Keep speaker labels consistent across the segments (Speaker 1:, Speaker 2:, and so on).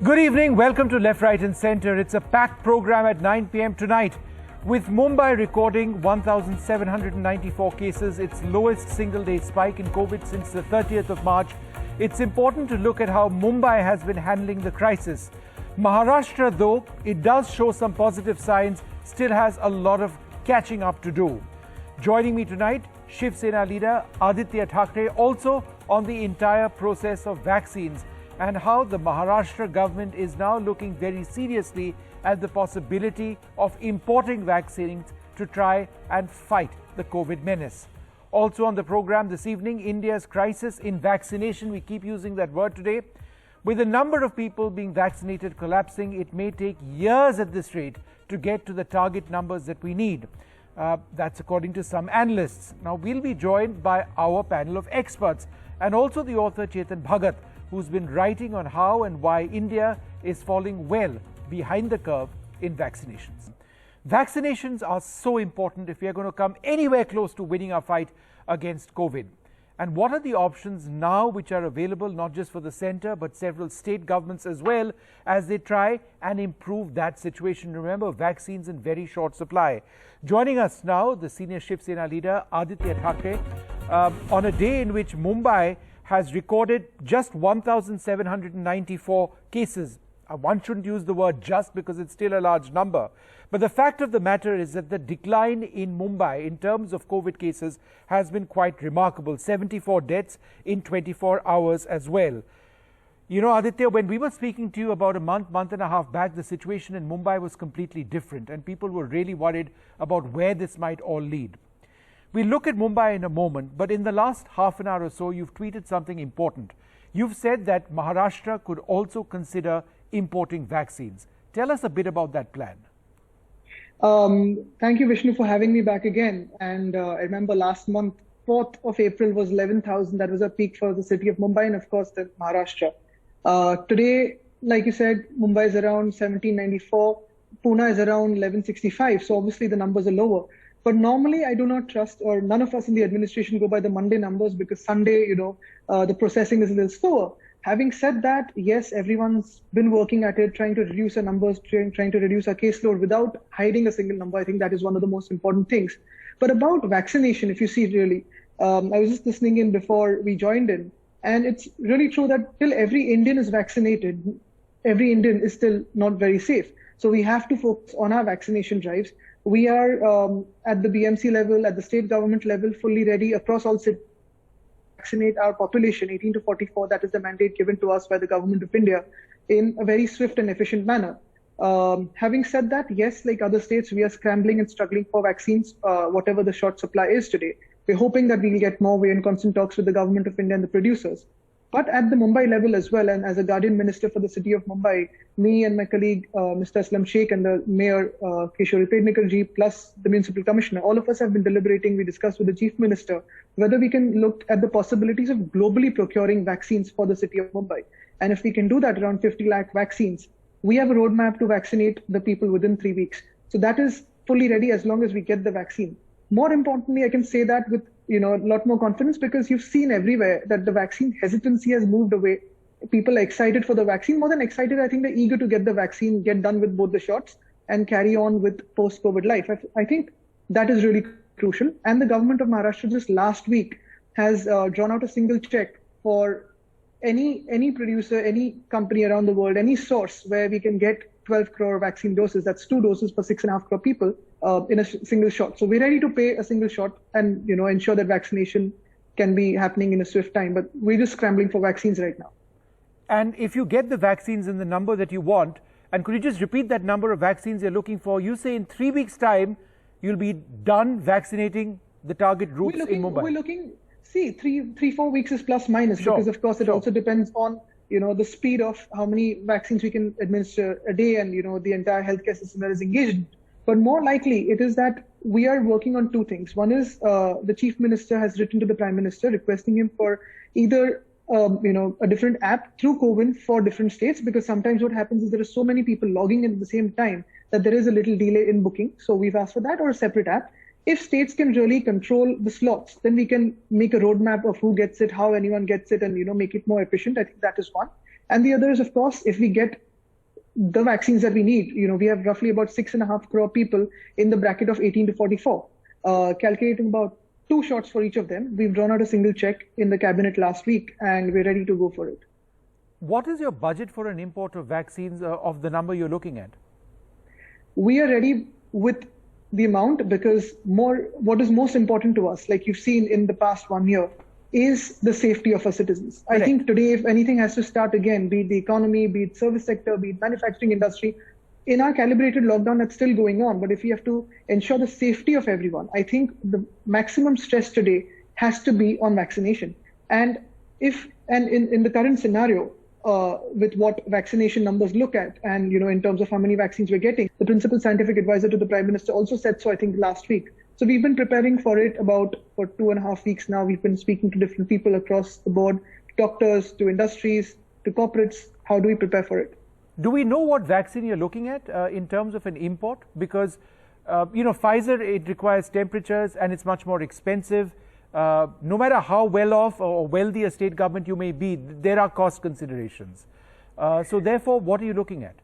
Speaker 1: Good evening. Welcome to Left, Right and Centre. It's a packed program at 9 p.m. tonight. With Mumbai recording 1,794 cases, its lowest single-day spike in COVID since the 30th of March, it's important to look at how Mumbai has been handling the crisis. Maharashtra, though it does show some positive signs, still has a lot of catching up to do. Joining me tonight, Shiv Sena leader Aditya Thackeray, also on the entire process of vaccines and how the Maharashtra government is now looking very seriously at the possibility of importing vaccines to try and fight the COVID menace. Also on the program this evening, India's crisis in vaccination. We keep using that word today. With the number of people being vaccinated collapsing, it may take years at this rate to get to the target numbers that we need. That's according to some analysts. Now, we'll be joined by our panel of experts and also the author Chetan Bhagat, who's been writing on how and why India is falling well behind the curve in vaccinations. Vaccinations are so important if we are going to come anywhere close to winning our fight against COVID. And what are the options now which are available not just for the centre but several state governments as well as they try and improve that situation? Remember, vaccines in very short supply. Joining us now, the senior Shiv Sena leader Aditya Thackeray, on a day in which Mumbai has recorded just 1,794 cases. One shouldn't use the word just because it's still a large number. But the fact of the matter is that the decline in Mumbai in terms of COVID cases has been quite remarkable. 74 deaths in 24 hours as well. You know, Aditya, when we were speaking to you about a month and a half back, the situation in Mumbai was completely different and people were really worried about where this might all lead. We'll look at Mumbai in a moment, but in the last half an hour or so, you've tweeted something important. You've said that Maharashtra could also consider importing vaccines. Tell us a bit about that plan.
Speaker 2: Thank you, Vishnu, for having me back again. And I remember last month, 4th of April was 11,000. That was a peak for the city of Mumbai and, of course, the Maharashtra. Today, like you said, Mumbai is around 1,794. Pune is around 1,165. So obviously the numbers are lower. But normally I do not trust, or none of us in the administration go by the Monday numbers because Sunday, the processing is a little slower. Having said that, yes, everyone's been working at it, trying to reduce our numbers, trying to reduce our caseload without hiding a single number. I think that is one of the most important things. But about vaccination, if you see really, I was just listening in before we joined in, and it's really true that till every Indian is vaccinated, every Indian is still not very safe. So we have to focus on our vaccination drives. We are at the BMC level, at the state government level, fully ready across all cities. Vaccinate our population, 18 to 44, that is the mandate given to us by the government of India in a very swift and efficient manner. Having said that, yes, like other states, we are scrambling and struggling for vaccines, whatever the short supply is today. We're hoping that we'll get more. We're in constant talks with the government of India and the producers. But at the Mumbai level as well, and as a guardian minister for the city of Mumbai, me and my colleague, Mr. Aslam Sheikh, and the mayor, Kishore Pednikar ji, plus the municipal commissioner, all of us have been deliberating. We discussed with the chief minister whether we can look at the possibilities of globally procuring vaccines for the city of Mumbai. And if we can do that, around 50 lakh vaccines, we have a roadmap to vaccinate the people within 3 weeks. So that is fully ready as long as we get the vaccine. More importantly, I can say that with a lot more confidence because you've seen everywhere that the vaccine hesitancy has moved away. People are excited for the vaccine. More than excited, I think they're eager to get the vaccine, get done with both the shots and carry on with post-COVID life. I think that is really crucial. And the government of Maharashtra just last week has drawn out a single check for any producer, any company around the world, any source where we can get 12 crore vaccine doses. That's 2 doses for 6.5 crore people in a single shot. So we're ready to pay a single shot and ensure that vaccination can be happening in a swift time. But we're just scrambling for vaccines right now.
Speaker 1: And if you get the vaccines in the number that you want, and could you just repeat that number of vaccines you're looking for? You say in 3 weeks' time, you'll be done vaccinating the target groups in Mumbai.
Speaker 2: We're looking, see, 3-4 weeks is plus minus, because of course it also depends on the speed of how many vaccines we can administer a day and, the entire healthcare system that is engaged in. But more likely, it is that we are working on 2 things. One is the chief minister has written to the prime minister requesting him for either, a different app through CoWIN for different states, because sometimes what happens is there are so many people logging in at the same time that there is a little delay in booking. So we've asked for that, or a separate app. If states can really control the slots, then we can make a roadmap of who gets it, how anyone gets it, and make it more efficient. I think that is one. And the other is, of course, if we get the vaccines that we need. We have roughly about 6.5 crore people in the bracket of 18 to 44, calculating about 2 shots for each of them. We've drawn out a single check in the cabinet last week, and we're ready to go for it.
Speaker 1: What is your budget for an import of vaccines of the number you're looking at?
Speaker 2: We are ready with the amount because what is most important to us, like you've seen in the past 1 year, is the safety of our citizens. Correct. I think today, if anything has to start again, be it the economy, be it service sector, be it manufacturing industry, in our calibrated lockdown that's still going on, but if we have to ensure the safety of everyone, I think the maximum stress today has to be on vaccination. And in the current scenario, with what vaccination numbers look at, and in terms of how many vaccines we're getting, the principal scientific advisor to the Prime Minister also said so, I think, last week. So we've been preparing for it for 2.5 weeks now. We've been speaking to different people across the board, doctors, to industries, to corporates. How do we prepare for it?
Speaker 1: Do we know what vaccine you're looking at in terms of an import? Because, Pfizer, it requires temperatures and it's much more expensive. No matter how well off or wealthy a state government you may be, there are cost considerations. So therefore, what are you looking at?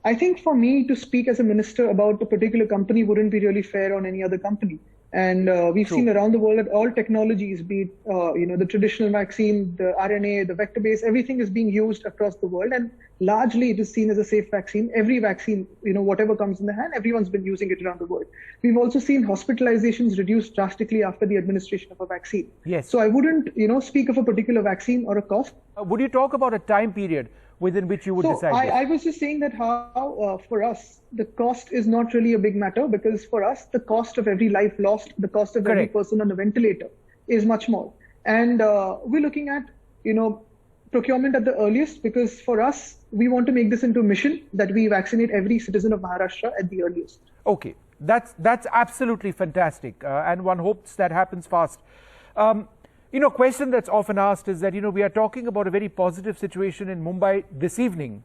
Speaker 2: I think for me to speak as a minister about a particular company wouldn't be really fair on any other company. And we've seen around the world that all technologies, be it the traditional vaccine, the RNA, the vector-based, everything is being used across the world. And largely it is seen as a safe vaccine. Every vaccine, whatever comes in the hand, everyone's been using it around the world. We've also seen hospitalizations reduced drastically after the administration of a vaccine.
Speaker 1: Yes.
Speaker 2: So I wouldn't, speak of a particular vaccine or a cost.
Speaker 1: Would you talk about a time period within which you would decide this?
Speaker 2: I was just saying that how for us, the cost is not really a big matter, because for us, the cost of every life lost, the cost of every person on a ventilator is much more. And we're looking at, procurement at the earliest, because for us, we want to make this into a mission that we vaccinate every citizen of Maharashtra at the earliest.
Speaker 1: Okay, that's absolutely fantastic. And one hopes that happens fast. Question that's often asked is that, we are talking about a very positive situation in Mumbai this evening.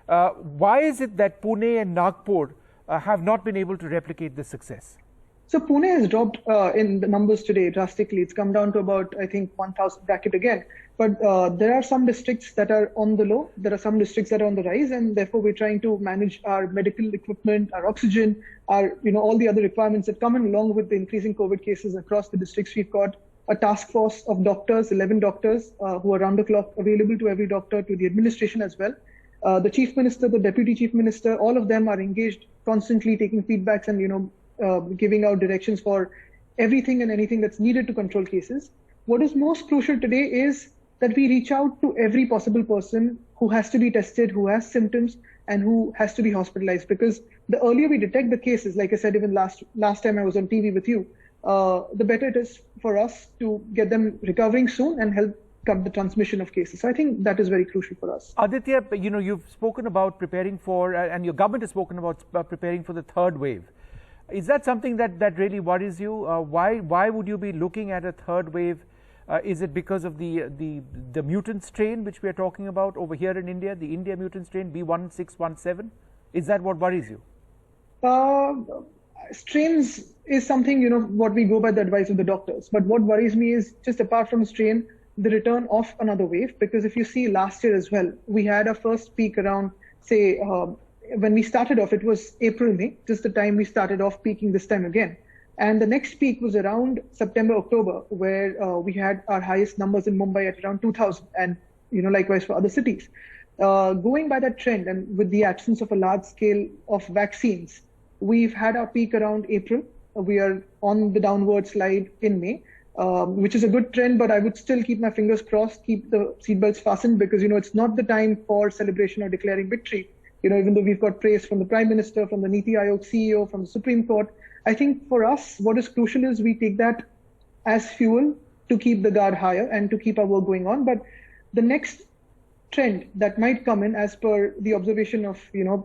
Speaker 1: Why is it that Pune and Nagpur have not been able to replicate this success?
Speaker 2: So Pune has dropped in the numbers today drastically. It's come down to about, I think, 1,000 bracket again. But there are some districts that are on the low. There are some districts that are on the rise. And therefore, we're trying to manage our medical equipment, our oxygen, all the other requirements that come in along with the increasing COVID cases across the districts. We've got a task force of doctors, 11 doctors who are round the clock available to every doctor, to the administration as well. The chief minister, the deputy chief minister, all of them are engaged constantly, taking feedbacks and, giving out directions for everything and anything that's needed to control cases. What is most crucial today is that we reach out to every possible person who has to be tested, who has symptoms, and who has to be hospitalized. Because the earlier we detect the cases, like I said, even last time I was on TV with you, the better it is for us to get them recovering soon and help cut the transmission of cases. So I think that is very crucial for us.
Speaker 1: Aditya, you've spoken about preparing for, and your government has spoken about preparing for the third wave. Is that something that really worries you? Why would you be looking at a third wave? Is it because of the mutant strain which we are talking about over here in India, the India mutant strain B1617? Is that what worries you?
Speaker 2: Strains is something, what we go by the advice of the doctors. But what worries me is, just apart from strain, the return of another wave. Because if you see last year as well, we had our first peak around, say, when we started off, it was April, May, just the time we started off peaking this time again. And the next peak was around September, October, where we had our highest numbers in Mumbai at around 2,000, and likewise for other cities. Going by that trend, and with the absence of a large scale of vaccines, we've had our peak around April. We are on the downward slide in May, which is a good trend, but I would still keep my fingers crossed, keep the seatbelts fastened, because, it's not the time for celebration or declaring victory. Even though we've got praise from the Prime Minister, from the Niti Aayog CEO, from the Supreme Court, I think for us, what is crucial is we take that as fuel to keep the guard higher and to keep our work going on. But the next trend that might come in, as per the observation of,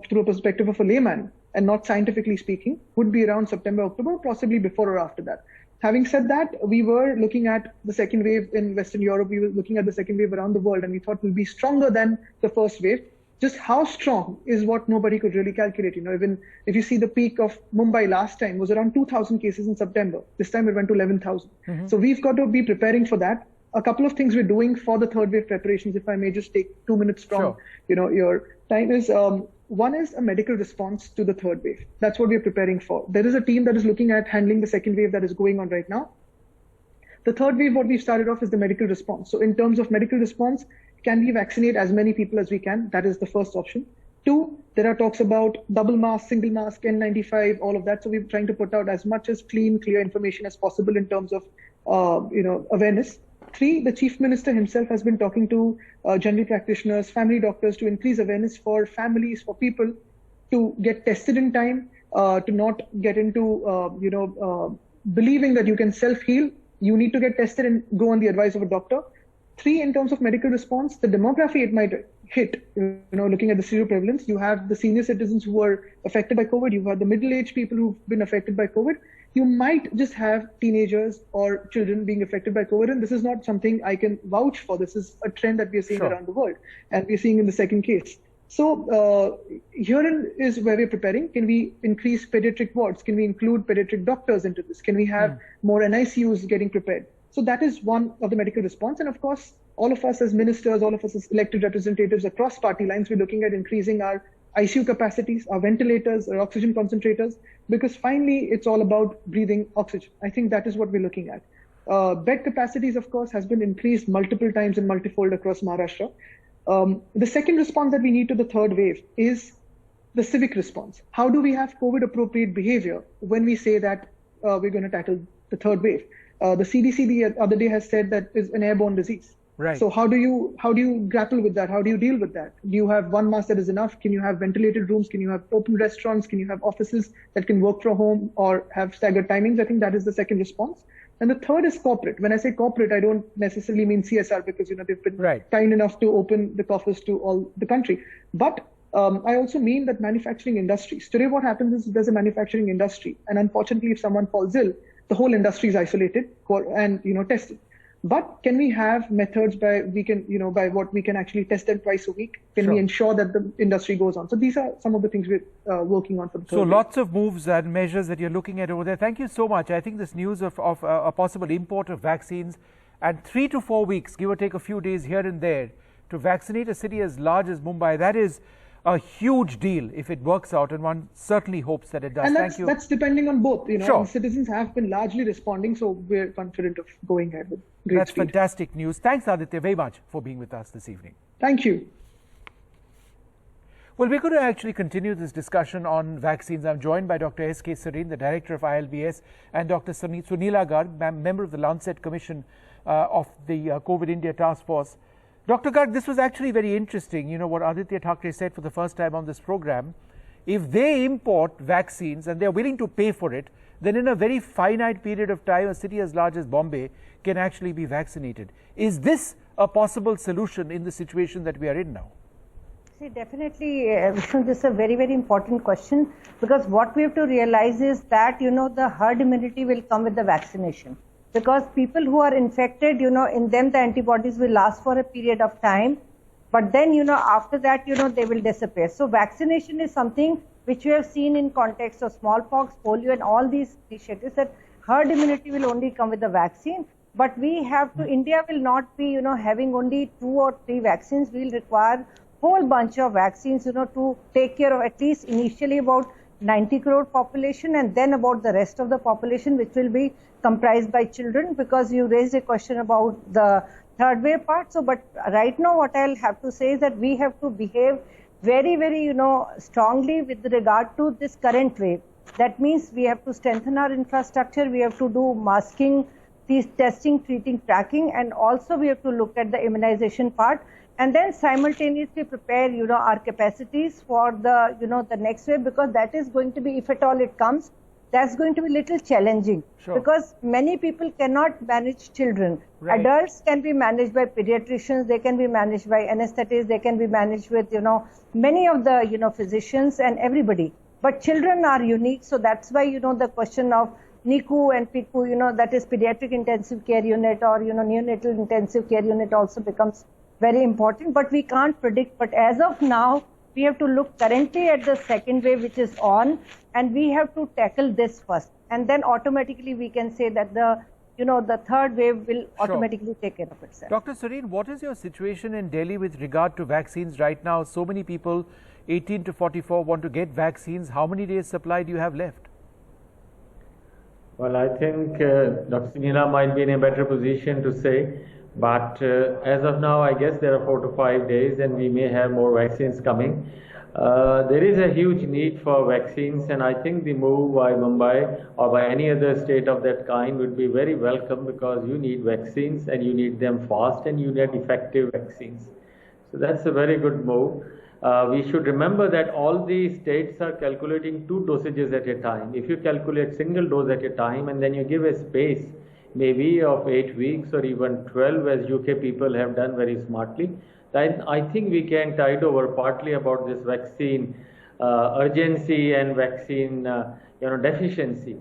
Speaker 2: through a perspective of a layman and not scientifically speaking, would be around September, October, possibly before or after that. Having said that, we were looking at the second wave in Western Europe. We were looking at the second wave around the world, and we thought will be stronger than the first wave. Just how strong is what nobody could really calculate. Even if you see the peak of Mumbai last time was around 2,000 cases in September. This time it went to 11,000. Mm-hmm. So we've got to be preparing for that. A couple of things we're doing for the third wave preparations, if I may just take 2 minutes from,
Speaker 1: Sure.
Speaker 2: Your time is, One is a medical response to the third wave. That's what we're preparing for. There is a team that is looking at handling the second wave that is going on right now. The third wave, what we've started off is the medical response. So in terms of medical response, can we vaccinate as many people as we can? That is the first option. Two, there are talks about double mask, single mask, N95, all of that. So we're trying to put out as much as clean, clear information as possible in terms of awareness. Three, the Chief Minister himself has been talking to general practitioners, family doctors to increase awareness for families, for people to get tested in time, to not get into believing that you can self-heal. You need to get tested and go on the advice of a doctor. Three, in terms of medical response, the demography it might hit, looking at the seroprevalence, you have the senior citizens who are affected by COVID, you have the middle-aged people who've been affected by COVID. You might just have teenagers or children being affected by COVID, and this is not something I can vouch for. This is a trend that we are seeing around the world, and we're seeing in the second case. So herein is where we're preparing. Can we increase pediatric wards? Can we include pediatric doctors into this? Can we have more NICUs getting prepared? So that is one of the medical response. And of course, all of us as ministers, all of us as elected representatives across party lines, we're looking at increasing our ICU capacities, our ventilators, our oxygen concentrators, because finally it's all about breathing oxygen. I think that is what we're looking at. Bed capacities, of course, has been increased multiple times and multifold across Maharashtra. The second response that we need to the third wave is the civic response. How do we have COVID appropriate behavior when we say that we're going to tackle the third wave? The CDC the other day has said that is an airborne disease.
Speaker 1: Right.
Speaker 2: So how do you grapple with that? How do you deal with that? Do you have one mask that is enough? Can you have ventilated rooms? Can you have open restaurants? Can you have offices that can work from home or have staggered timings? I think that is the second response. And the third is corporate. When I say corporate, I don't necessarily mean CSR because they've been kind enough to open the coffers to all the country. But I also mean that manufacturing industries. Today, what happens is there's a manufacturing industry, and unfortunately, if someone falls ill, the whole industry is isolated and tested. But can we have methods by what we can actually test them twice a week? Can we ensure that the industry goes on? So these are some of the things we're working on for the third wave.
Speaker 1: Lots of moves and measures that you're looking at over there. Thank you so much. I think this news of a possible import of vaccines and 3 to 4 weeks, give or take a few days here and there, to vaccinate a city as large as Mumbai, that is a huge deal if it works out, and one certainly hopes that it does.
Speaker 2: And
Speaker 1: Thank you.
Speaker 2: That's depending on both. And citizens have been largely responding, so we're confident of going ahead with great
Speaker 1: That's
Speaker 2: speed.
Speaker 1: Fantastic news. Thanks, Aditya, very much for being with us this evening.
Speaker 2: Thank you.
Speaker 1: Well, we're going to actually continue this discussion on vaccines. I'm joined by Dr. S.K. Sareen, the Director of ILBS, and Dr. Sunila Garg, member of the Lancet Commission of the COVID India Task Force. Dr. Garg, this was actually very interesting. What Aditya Thackeray said for the first time on this program. If they import vaccines and they're willing to pay for it, then in a very finite period of time, a city as large as Bombay can actually be vaccinated. Is this a possible solution in the situation that we are in now?
Speaker 3: See, definitely, Vishnu, this is a very, very important question, because what we have to realize is that, the herd immunity will come with the vaccination. Because people who are infected, in them the antibodies will last for a period of time. But then, after that, they will disappear. So vaccination is something which we have seen in context of smallpox, polio, and all these initiatives, that herd immunity will only come with the vaccine. But we have to, India will not be, having only 2 or 3 vaccines. We'll require whole bunch of vaccines, to take care of at least initially about 90 crore population, and then about the rest of the population, which will be comprised by children, because you raised a question about the third wave part. So, but right now what I'll have to say is that we have to behave very, very, strongly with regard to this current wave. That means we have to strengthen our infrastructure, we have to do masking, testing, treating, tracking, and also we have to look at the immunization part. And then simultaneously prepare, our capacities for the, the next wave, because that is going to be, if at all it comes, that's going to be little challenging. Because many people cannot manage children. Adults can be managed by pediatricians, they can be managed by anesthetists, they can be managed with, many of the, physicians and everybody. But children are unique, so that's why, the question of NICU and PICU, that is pediatric intensive care unit, or, neonatal intensive care unit also becomes very important, but we can't predict. But as of now, we have to look currently at the second wave which is on, and we have to tackle this first. And then automatically we can say that the third wave will automatically take care of itself.
Speaker 1: Dr. Sareen, what is your situation in Delhi with regard to vaccines right now? So many people, 18 to 44 want to get vaccines. How many days supply do you have left?
Speaker 4: Well, I think Dr. Sinha might be in a better position to say, but as of now, I guess there are 4 to 5 days and we may have more vaccines coming. There is a huge need for vaccines, and I think the move by Mumbai or by any other state of that kind would be very welcome, because you need vaccines and you need them fast and you need effective vaccines. So that's a very good move. We should remember that all the states are calculating 2 dosages at a time. If you calculate single dose at a time and then you give a space maybe of 8 weeks or even 12, as UK people have done very smartly, then I think we can tide over partly about this vaccine urgency and vaccine deficiency.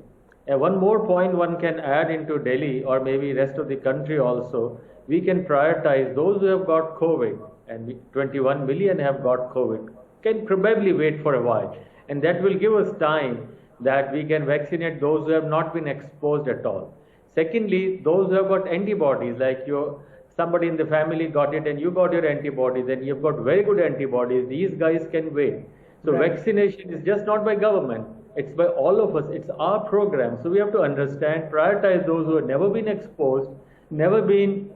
Speaker 4: One more point one can add into Delhi or maybe rest of the country also, we can prioritize those who have got COVID, and 21 million have got COVID, can probably wait for a while, and that will give us time that we can vaccinate those who have not been exposed at all. Secondly, those who have got antibodies, like somebody in the family got it and you got your antibodies and you've got very good antibodies, these guys can wait. So right. Vaccination is just not by government, it's by all of us, it's our program. So we have to understand, prioritize those who have never been exposed, never been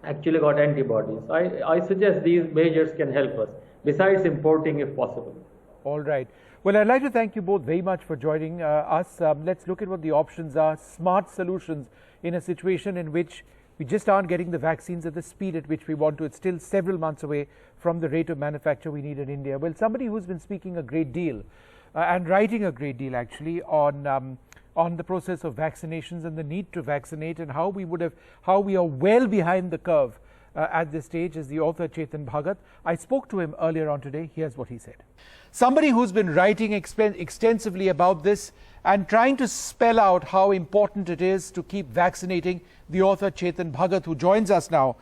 Speaker 4: actually got antibodies. I suggest these measures can help us, besides importing if possible.
Speaker 1: All right. Well, I'd like to thank you both very much for joining us. Let's look at what the options are. Smart solutions in a situation in which we just aren't getting the vaccines at the speed at which we want to. It's still several months away from the rate of manufacture we need in India. Well, somebody who's been speaking a great deal and writing a great deal actually on the process of vaccinations and the need to vaccinate and how we are well behind the curve at this stage is the author Chetan Bhagat. I spoke to him earlier on today. Here's what he said. Somebody who's been writing extensively about this and trying to spell out how important it is to keep vaccinating, the author Chetan Bhagat, who joins us now.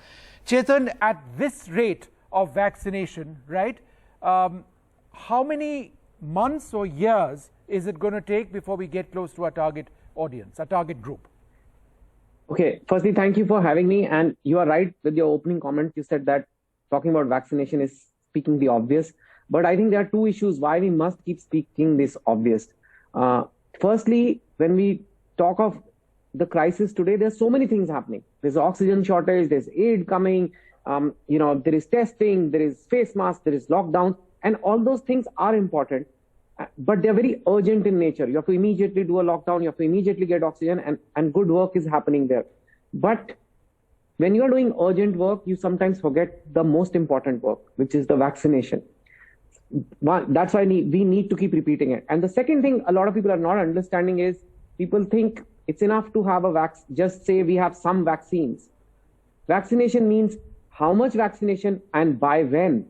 Speaker 1: Chetan, at this rate of vaccination, right, how many months or years is it going to take before we get close to our target audience, our target group?
Speaker 5: Okay, firstly, thank you for having me. And you are right with your opening comment. You said that talking about vaccination is speaking the obvious. But I think there are 2 issues why we must keep speaking this obvious. Firstly, when we talk of the crisis today, there's so many things happening. There's oxygen shortage, there's aid coming, there is testing, there is face masks, there is lockdown, and all those things are important. But they're very urgent in nature. You have to immediately do a lockdown, you have to immediately get oxygen, and good work is happening there. But when you're doing urgent work, you sometimes forget the most important work, which is the vaccination. That's why we need to keep repeating it. And the second thing a lot of people are not understanding is, people think it's enough to have just say we have some vaccines. Vaccination means how much vaccination and by when.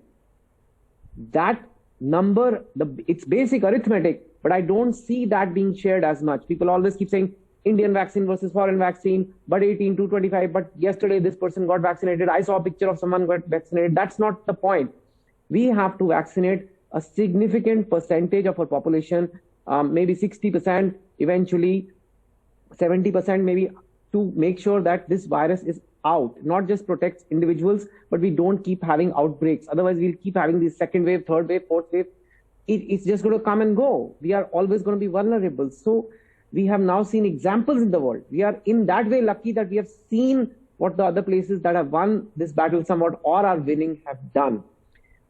Speaker 5: That number, it's basic arithmetic, but I don't see that being shared as much. People always keep saying Indian vaccine versus foreign vaccine, but 18 to 25, but yesterday this person got vaccinated. I saw a picture of someone got vaccinated. That's not the point. We have to vaccinate a significant percentage of our population, maybe 60%, eventually 70% maybe, to make sure that this virus is out, not just protects individuals, but we don't keep having outbreaks. Otherwise, we'll keep having this second wave, third wave, fourth wave. It's just going to come and go. We are always going to be vulnerable. So we have now seen examples in the world. We are in that way lucky that we have seen what the other places that have won this battle somewhat or are winning have done.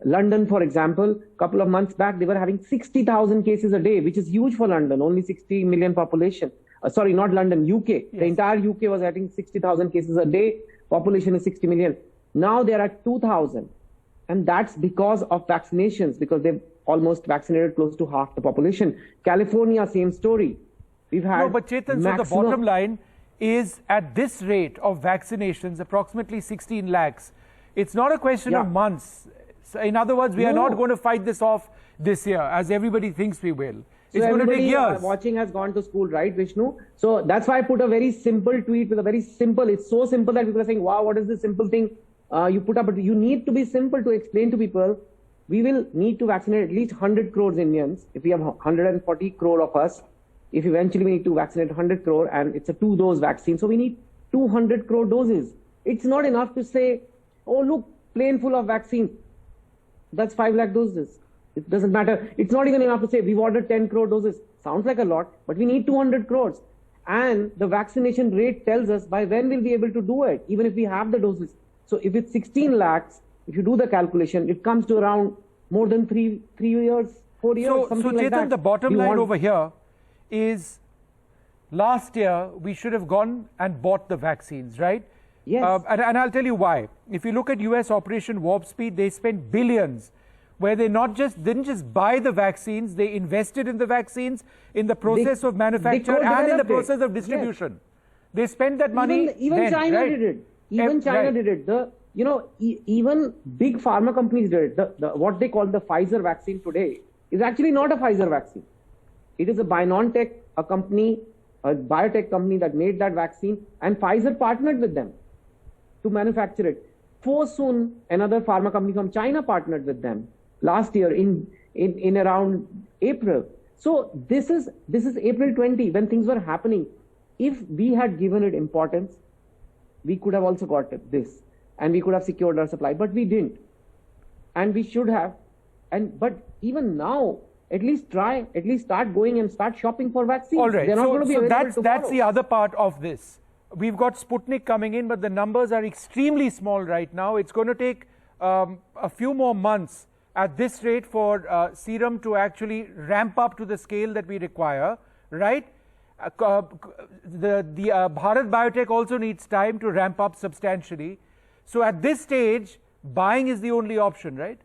Speaker 5: London, for example, a couple of months back, they were having 60,000 cases a day, which is huge for London, only 60 million population. Sorry, not London, UK. Yes. The entire UK was having 60,000 cases a day. Population is 60 million. Now they are at 2,000. And that's because of vaccinations, because they've almost vaccinated close to half the population. California, same story. We've had
Speaker 1: but Chetan, so the bottom line is, at this rate of vaccinations, approximately 16 lakhs, it's not a question of months. So in other words, we are not going to fight this off this year, as everybody thinks we will. It's going to take years.
Speaker 5: Watching has gone to school, right, Vishnu? So that's why I put a very simple tweet with a very simple, it's so simple that people are saying, wow, what is this simple thing you put up? But you need to be simple to explain to people. We will need to vaccinate at least 100 crores Indians. If we have 140 crore of us, if eventually we need to vaccinate 100 crore, and it's a 2-dose vaccine, so we need 200 crore doses. It's not enough to say, oh, look, plane full of vaccine. That's 5 lakh doses. It doesn't matter. It's not even enough to say we've ordered 10 crore doses. Sounds like a lot, but we need 200 crores. And the vaccination rate tells us by when we'll be able to do it, even if we have the doses. So if it's 16 lakhs, if you do the calculation, it comes to around more than 3 years, 4 years, something
Speaker 1: so
Speaker 5: like
Speaker 1: Chetan,
Speaker 5: that.
Speaker 1: the bottom line over here is last year we should have gone and bought the vaccines, right?
Speaker 5: Yes.
Speaker 1: And I'll tell you why. If you look at US Operation Warp Speed, they spent billions where they didn't just buy the vaccines, they invested in the vaccines, in the process of manufacture and in the process of distribution. Yes. They spent that money.
Speaker 5: Even China did it. Even China did it. Even big pharma companies did it. What they call the Pfizer vaccine today is actually not a Pfizer vaccine. It is a BioNTech, a biotech company that made that vaccine, and Pfizer partnered with them to manufacture it. Soon, another pharma company from China partnered with them last year in around April. So this is April 20 when things were happening. If we had given it importance, we could have also got this, and we could have secured our supply, but we didn't, and we should have. But even now, at least start going and start shopping for vaccines.
Speaker 1: All right.
Speaker 5: They're not going to be available tomorrow.
Speaker 1: That's the other part of this. We've got Sputnik coming in, but the numbers are extremely small right now. It's going to take a few more months at this rate for serum to actually ramp up to the scale that we require, right? The Bharat Biotech also needs time to ramp up substantially. So at this stage, buying is the only option, right?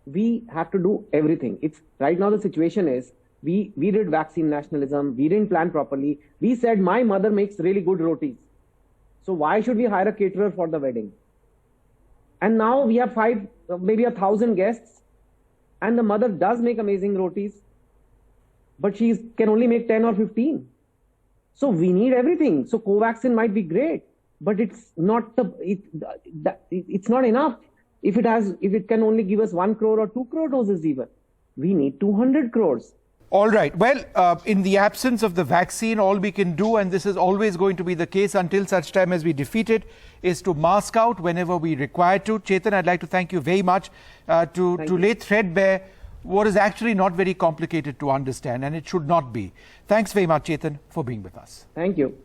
Speaker 5: We have to do everything. Right now the situation is, we did vaccine nationalism. We didn't plan properly. We said, my mother makes really good rotis, so why should we hire a caterer for the wedding? And now we have maybe 1,000 guests, and the mother does make amazing rotis, but she can only make 10 or 15. So we need everything. So Covaxin might be great, but it's not enough. If it can only give us 1 crore or 2 crore doses even, we need 200 crores.
Speaker 1: All right. Well, in the absence of the vaccine, all we can do, and this is always going to be the case until such time as we defeat it, is to mask out whenever we require to. Chetan, I'd like to thank you very much to lay threadbare what is actually not very complicated to understand, and it should not be. Thanks very much, Chetan, for being with us.
Speaker 5: Thank you.